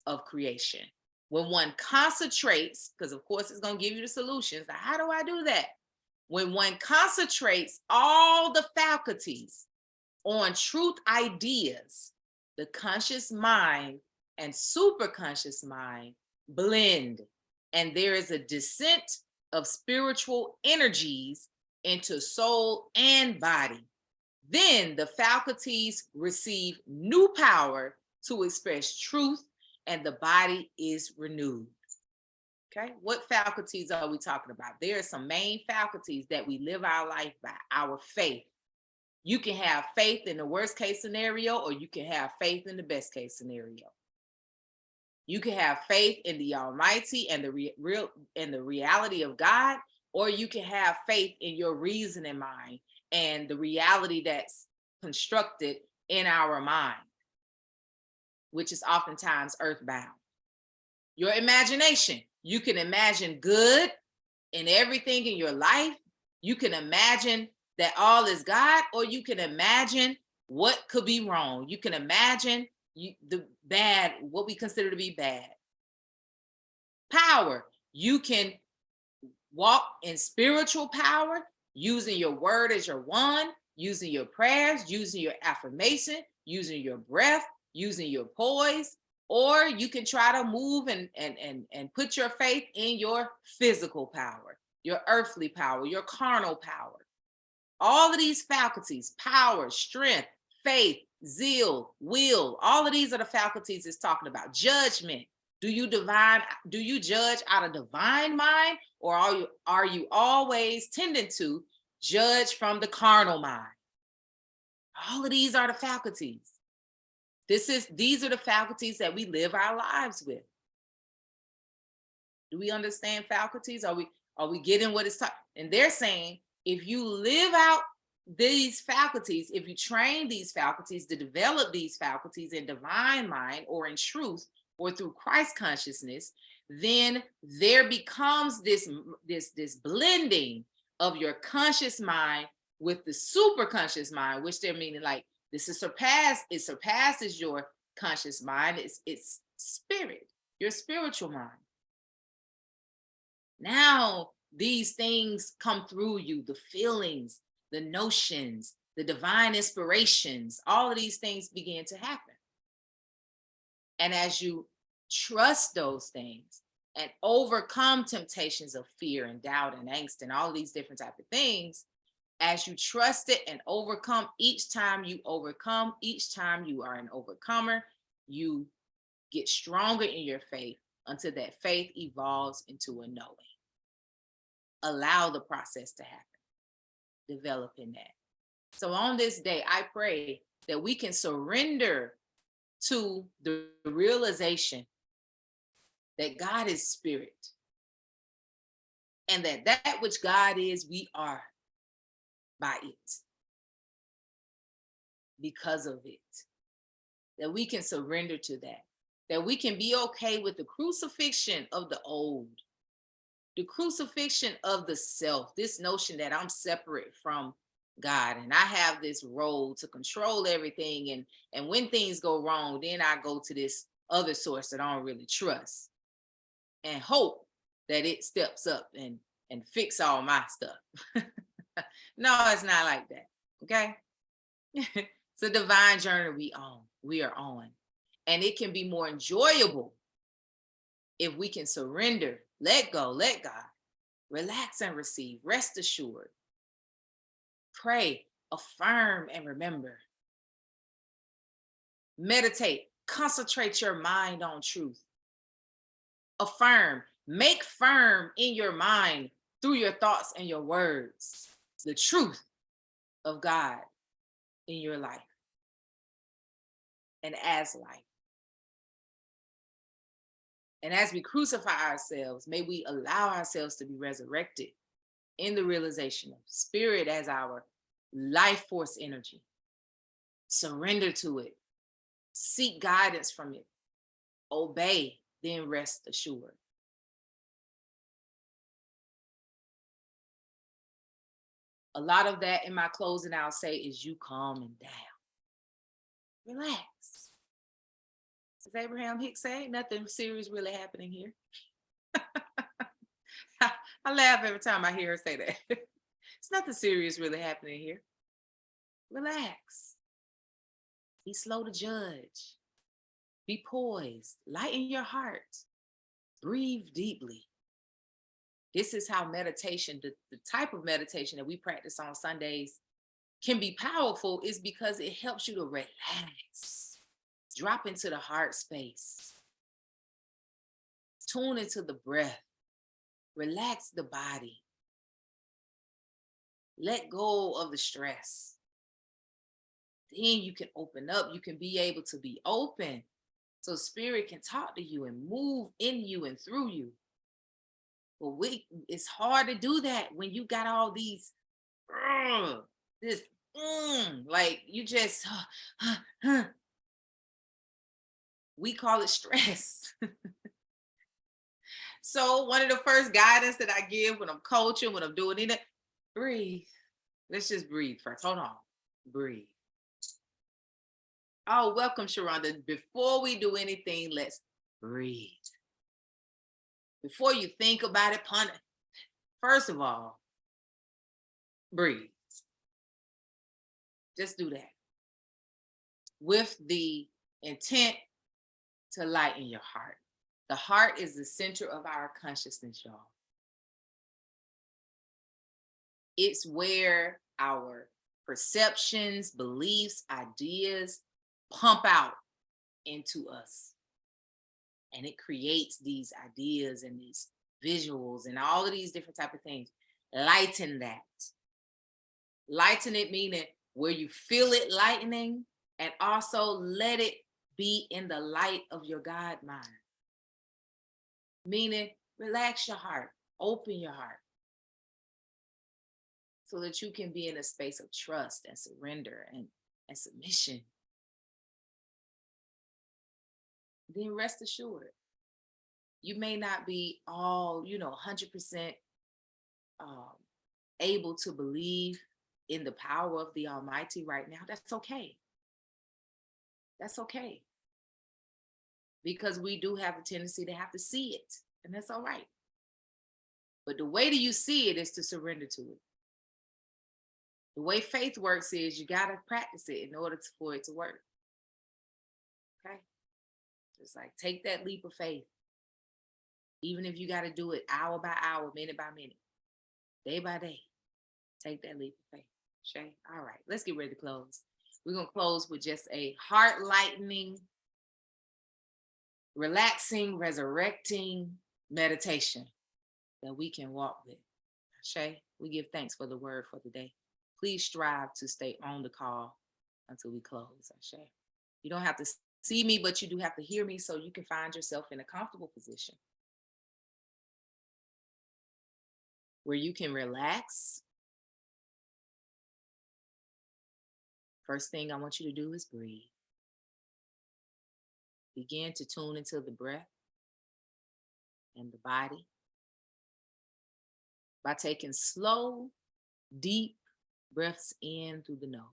of creation. When one concentrates, because of course it's going to give you the solutions. Now, how do I do that? When one concentrates all the faculties on truth ideas, the conscious mind and superconscious mind blend, and there is a descent of spiritual energies into soul and body. Then the faculties receive new power to express truth, and the body is renewed. Okay, what faculties are we talking about? There are some main faculties that we live our life by. Our faith. You can have faith in the worst case scenario, or you can have faith in the best case scenario. You can have faith in the Almighty and the reality of God, or you can have faith in your reasoning mind and the reality that's constructed in our mind, which is oftentimes earthbound. Your imagination. You can imagine good in everything in your life. You can imagine that all is God, or you can imagine what could be wrong. You can imagine the bad, what we consider to be bad. Power. You can walk in spiritual power, using your word as your wand, using your prayers, using your affirmation, using your breath, using your poise, Or you can try to move and put your faith in your physical power, your earthly power, your carnal power. All of these faculties, power, strength, faith, zeal, will, all of these are the faculties it's talking about. Judgment. Do you judge out of divine mind, or are you always tending to judge from the carnal mind? All of these are the faculties. These are the faculties that we live our lives with. Do we understand faculties? Are we getting what it's taught? And they're saying, if you live out these faculties, if you train these faculties to develop these faculties in divine mind or in truth or through Christ consciousness, then there becomes this blending of your conscious mind with the super conscious mind, which they're meaning like it surpasses your conscious mind. It's spirit, your spiritual mind. Now these things come through you, the feelings, the notions, the divine inspirations, all of these things begin to happen. And as you trust those things and overcome temptations of fear and doubt and angst and all these different type of things, as you trust it and overcome, each time you overcome, each time you are an overcomer, you get stronger in your faith until that faith evolves into a knowing. Allow the process to happen, developing that. So on this day, I pray that we can surrender to the realization that God is spirit, and that which God is, we are by it, because of it. That we can surrender to that we can be okay with the crucifixion of the old, the crucifixion of the self, this notion that I'm separate from God and I have this role to control everything. And when things go wrong, then I go to this other source that I don't really trust and hope that it steps up and fix all my stuff. No, it's not like that. Okay. It's a divine journey we are on. And it can be more enjoyable if we can surrender, let go, let God, relax and receive, rest assured, pray, affirm and remember, meditate, concentrate your mind on truth, affirm, make firm in your mind through your thoughts and your words, the truth of God in your life and as life. And as we crucify ourselves, may we allow ourselves to be resurrected in the realization of spirit as our life force energy. Surrender to it. Seek guidance from it. Obey, then rest assured. A lot of that in my closing, I'll say, is you calming down. Relax. As Abraham Hicks said, nothing serious really happening here. I laugh every time I hear her say that. It's nothing serious really happening here. Relax. Be slow to judge. Be poised. Lighten your heart. Breathe deeply. This is how meditation, the type of meditation that we practice on Sundays, can be powerful, is because it helps you to relax. Drop into the heart space. Tune into the breath. Relax the body. Let go of the stress. Then you can open up. You can be able to be open so spirit can talk to you and move in you and through you. But it's hard to do that when you got all these, like you just, we call it stress. So one of the first guidance that I give when I'm coaching, when I'm doing it, breathe. Let's just breathe first. Hold on. Breathe. Oh, welcome, Sharonda. Before we do anything, let's breathe. Before you think about it, ponder. First of all, breathe. Just do that. With the intent to lighten your heart. The heart is the center of our consciousness, y'all. It's where our perceptions, beliefs, ideas pump out into us. And it creates these ideas and these visuals and all of these different type of things. Lighten that. Lighten it meaning where you feel it lightening, and also let it be in the light of your God mind. Meaning relax your heart, open your heart, so that you can be in a space of trust and surrender and submission. Then rest assured, you may not be all, 100% able to believe in the power of the Almighty right now. That's okay. That's okay. Because we do have a tendency to have to see it, and that's all right. But the way that you see it is to surrender to it. The way faith works is you got to practice it in order for it to work. Okay? Just like take that leap of faith. Even if you got to do it hour by hour, minute by minute, day by day, take that leap of faith. Shay? All right, let's get ready to close. We're going to close with just a heart lightening, relaxing, resurrecting meditation that we can walk with. Shay, we give thanks for the word for the day. Please strive to stay on the call until we close. Shay, you don't have to see me, but you do have to hear me so you can find yourself in a comfortable position where you can relax. First thing I want you to do is breathe. Begin to tune into the breath and the body by taking slow, deep breaths in through the nose.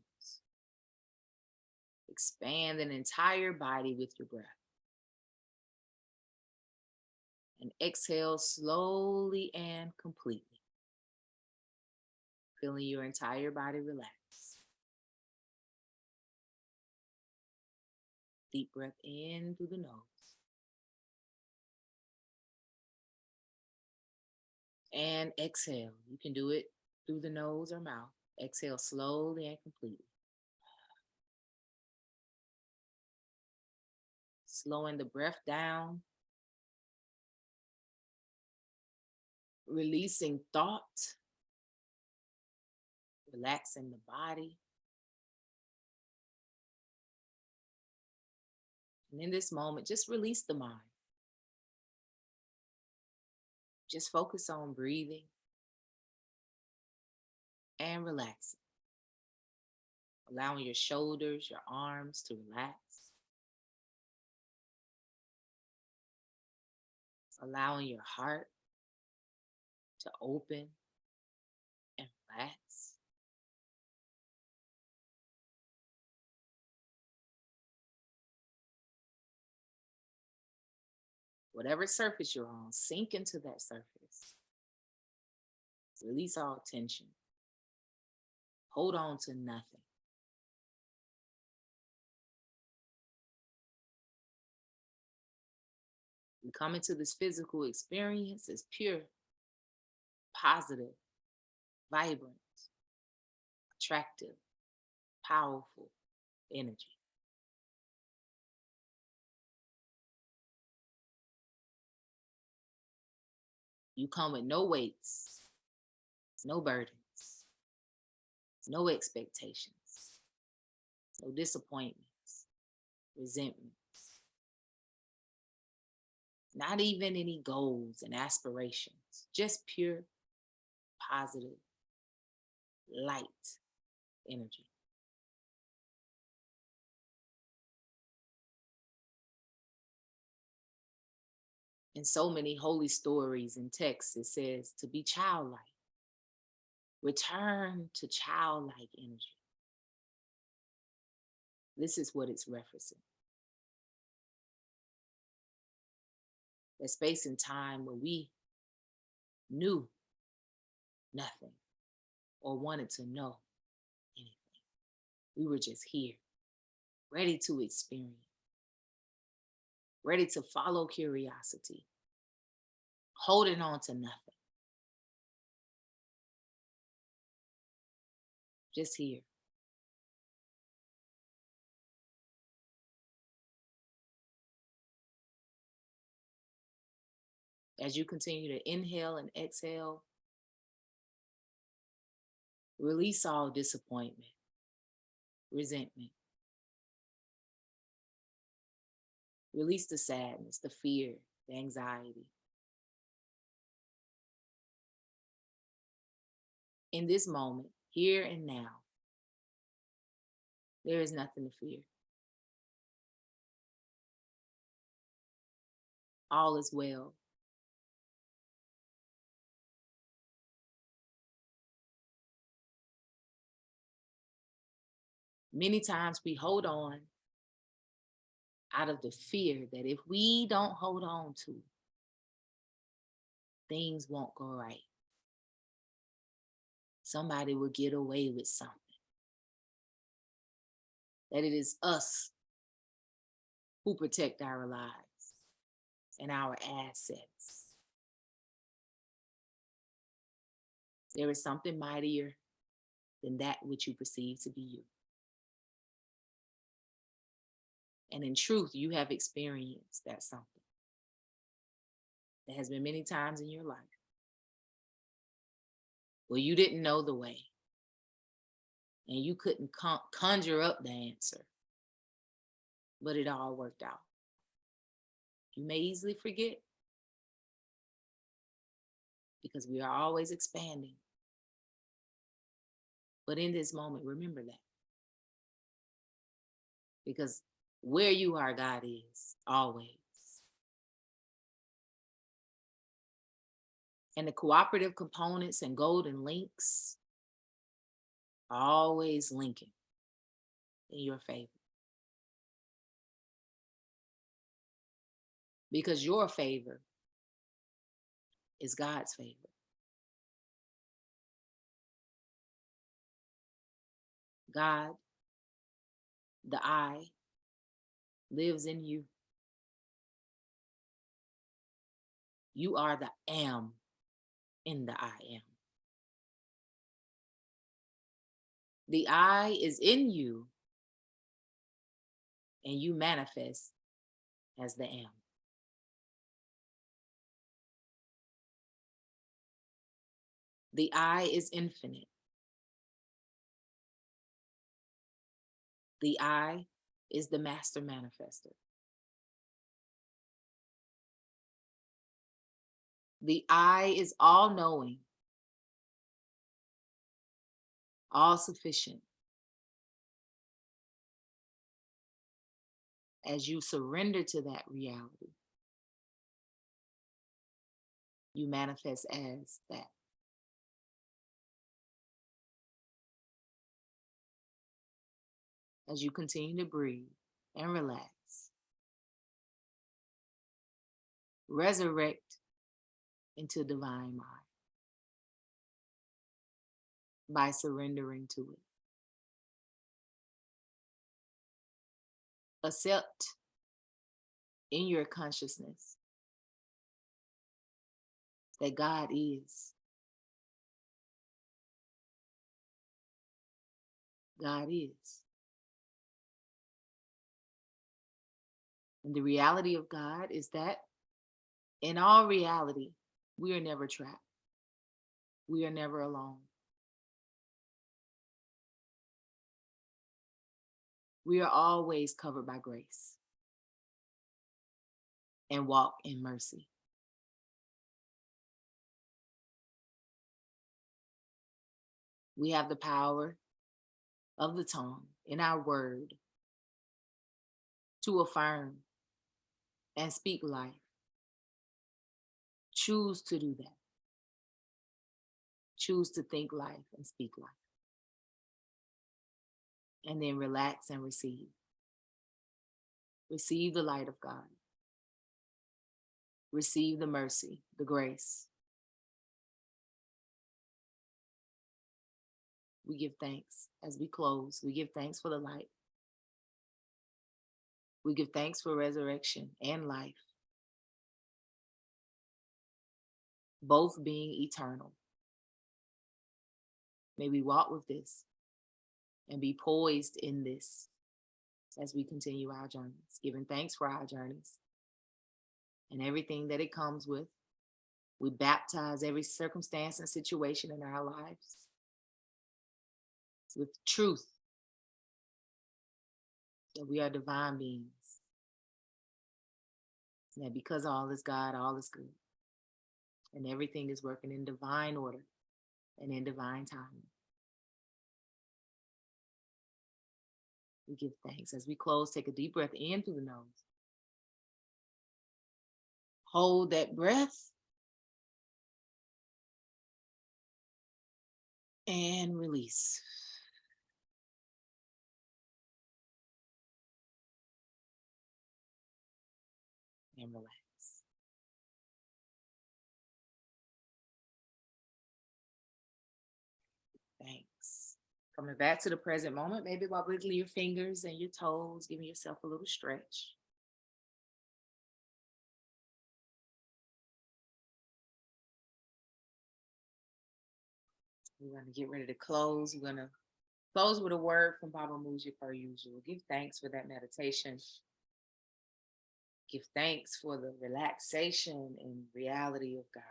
Expand an entire body with your breath. And exhale slowly and completely. Feeling your entire body relax. Deep breath in through the nose. And exhale. You can do it through the nose or mouth. Exhale slowly and completely. Slowing the breath down. Releasing thought. Relaxing the body. And in this moment, just release the mind. Just focus on breathing and relaxing. Allowing your shoulders, your arms to relax. Allowing your heart to open and relax. Whatever surface you're on, sink into that surface. Release all tension. Hold on to nothing. You come into this physical experience as pure, positive, vibrant, attractive, powerful energy. You come with no weights, no burdens, no expectations, no disappointments, resentments, not even any goals and aspirations, just pure, positive, light energy. In so many holy stories and texts, it says to be childlike. Return to childlike energy. This is what it's referencing. That space and time where we knew nothing or wanted to know anything. We were just here, ready to experience, ready to follow curiosity, holding on to nothing, just here. As you continue to inhale and exhale, release all disappointment, resentment, release the sadness, the fear, the anxiety. In this moment, here and now, there is nothing to fear. All is well. Many times we hold on out of the fear that if we don't hold on to, things won't go right. Somebody will get away with something. That it is us who protect our lives and our assets. There is something mightier than that which you perceive to be you. And in truth, you have experienced that something. There has been many times in your life where you didn't know the way and you couldn't conjure up the answer, but it all worked out. You may easily forget because we are always expanding. But in this moment, remember that. Because where you are, God is always. And the cooperative components and golden links are always linking in your favor. Because your favor is God's favor. God, the I, lives in you. You are the am in the I am. The I is in you, and you manifest as the am. The I is infinite. The I is the master manifester. The I is all knowing, all sufficient. As you surrender to that reality, you manifest as that. As you continue to breathe and relax, resurrect into divine mind by surrendering to it. Accept in your consciousness that God is. God is. And the reality of God is that in all reality, we are never trapped. We are never alone. We are always covered by grace and walk in mercy. We have the power of the tongue in our word to affirm and speak life. Choose to do that. Choose to think life and speak life. And then relax and receive. Receive the light of God. Receive the mercy, the grace. We give thanks as we close. We give thanks for the light. We give thanks for resurrection and life, both being eternal. May we walk with this and be poised in this as we continue our journeys, giving thanks for our journeys and everything that it comes with. We baptize every circumstance and situation in our lives with truth that we are divine beings, and that because all is God, all is good, and everything is working in divine order and in divine timing. We give thanks. As we close, take a deep breath in through the nose. Hold that breath and release. And relax. Thanks. Coming back to the present moment, maybe while wiggling your fingers and your toes, giving yourself a little stretch. We're going to get ready to close. We're going to close with a word from Baba Muji per usual. Give thanks for that meditation. Give thanks for the relaxation and reality of God.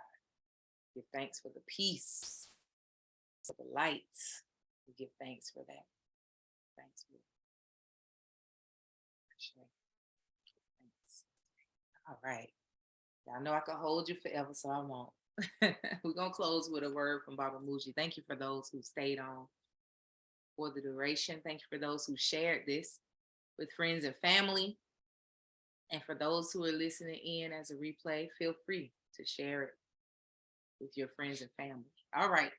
Give thanks for the peace, for the light. We give thanks for that. Thanks for thanks. All right. I know I can hold you forever, so I won't. We're going to close with a word from Baba Muji. Thank you for those who stayed on for the duration. Thank you for those who shared this with friends and family. And for those who are listening in as a replay, feel free to share it with your friends and family. All right.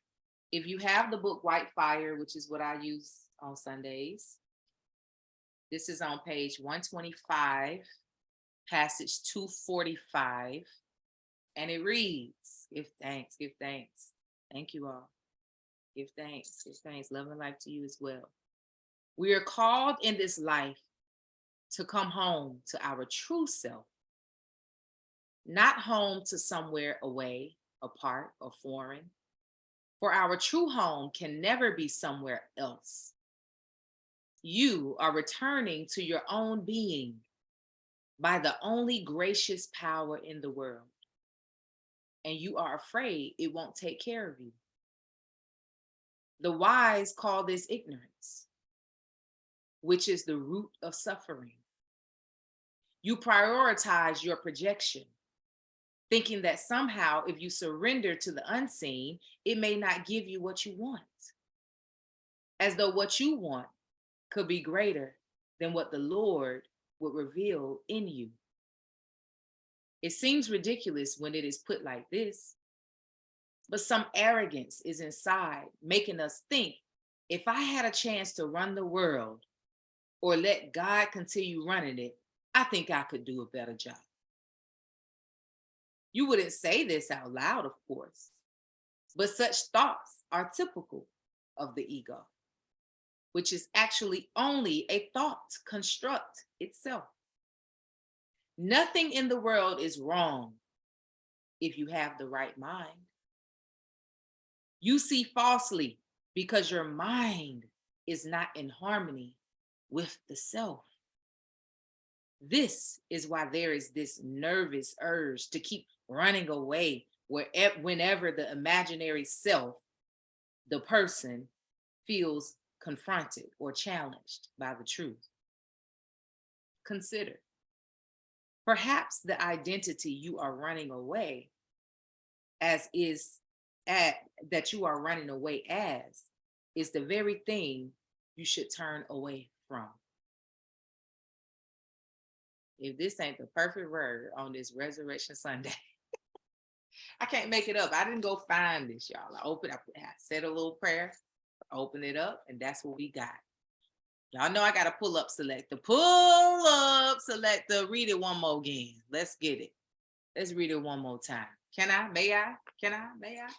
If you have the book White Fire, which is what I use on Sundays, this is on page 125, passage 245. And it reads, give thanks, give thanks. Thank you all. Give thanks, give thanks. Love and life to you as well. We are called in this life to come home to our true self, not home to somewhere away, apart, or foreign. For our true home can never be somewhere else. You are returning to your own being by the only gracious power in the world. And you are afraid it won't take care of you. The wise call this ignorance, which is the root of suffering. You prioritize your projection, thinking that somehow if you surrender to the unseen, it may not give you what you want. As though what you want could be greater than what the Lord would reveal in you. It seems ridiculous when it is put like this, but some arrogance is inside, making us think, if I had a chance to run the world or let God continue running it, I think I could do a better job. You wouldn't say this out loud, of course, but such thoughts are typical of the ego, which is actually only a thought construct itself. Nothing in the world is wrong if you have the right mind. You see falsely because your mind is not in harmony with the self. This is why there is this nervous urge to keep running away whenever the imaginary self, the person, feels confronted or challenged by the truth. Consider, perhaps the identity you are running away that you are running away as is the very thing you should turn away from. If this ain't the perfect word on this Resurrection Sunday, I can't make it up. I didn't go find this, y'all. I said a little prayer, open it up, and that's what we got. Y'all know I got to pull up selector. Read it one more again. Let's get it. Let's read it one more time. Can I? May I? Can I? May I?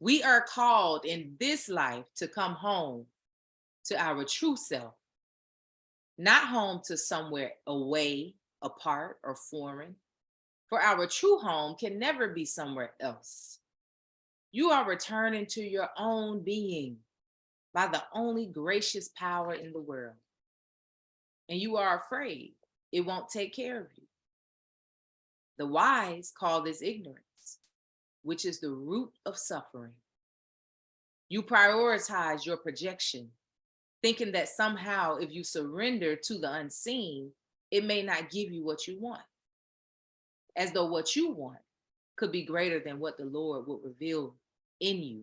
We are called in this life to come home to our true self, not home to somewhere away, apart, or foreign. For our true home can never be somewhere else. You are returning to your own being by the only gracious power in the world. And you are afraid it won't take care of you. The wise call this ignorance, which is the root of suffering. You prioritize your projection, thinking that somehow if you surrender to the unseen, it may not give you what you want, as though what you want could be greater than what the Lord would reveal in you.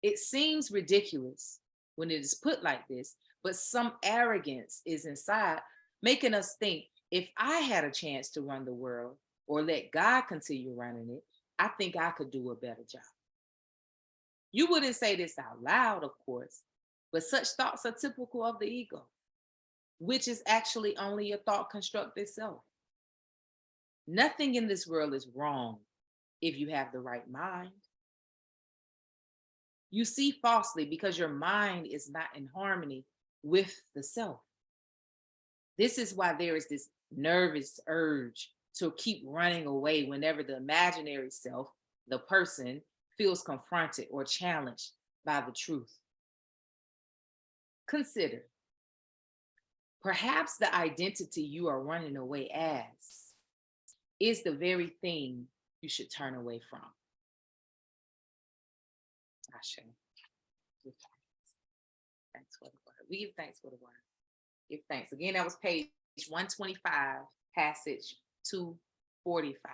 It seems ridiculous when it is put like this, but some arrogance is inside, making us think if I had a chance to run the world or let God continue running it, I think I could do a better job. You wouldn't say this out loud, of course, but such thoughts are typical of the ego, which is actually only a thought construct itself. Nothing in this world is wrong if you have the right mind. You see falsely because your mind is not in harmony with the self. This is why there is this nervous urge to keep running away whenever the imaginary self, the person, feels confronted or challenged by the truth. Consider, perhaps the identity you are running away as is the very thing you should turn away from. Ashe. Give thanks for the word. We give thanks for the word. Give thanks. Again, that was page 125, passage 245.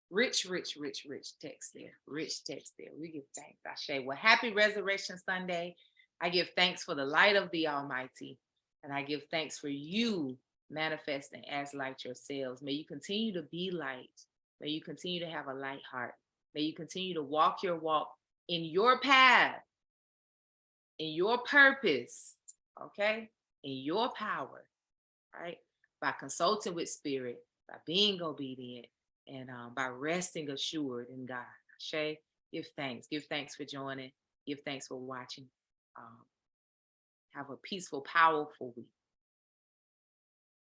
Rich, rich, rich, rich text there. Rich text there. We give thanks. Ashe. Well, happy Resurrection Sunday. I give thanks for the light of the Almighty. And I give thanks for you manifesting as light yourselves. May you continue to be light. May you continue to have a light heart. May you continue to walk your walk in your path, in your purpose, okay? In your power, right? By consulting with spirit, by being obedient, and by resting assured in God. Ashe, give thanks. Give thanks for joining. Give thanks for watching. Have a peaceful, powerful week.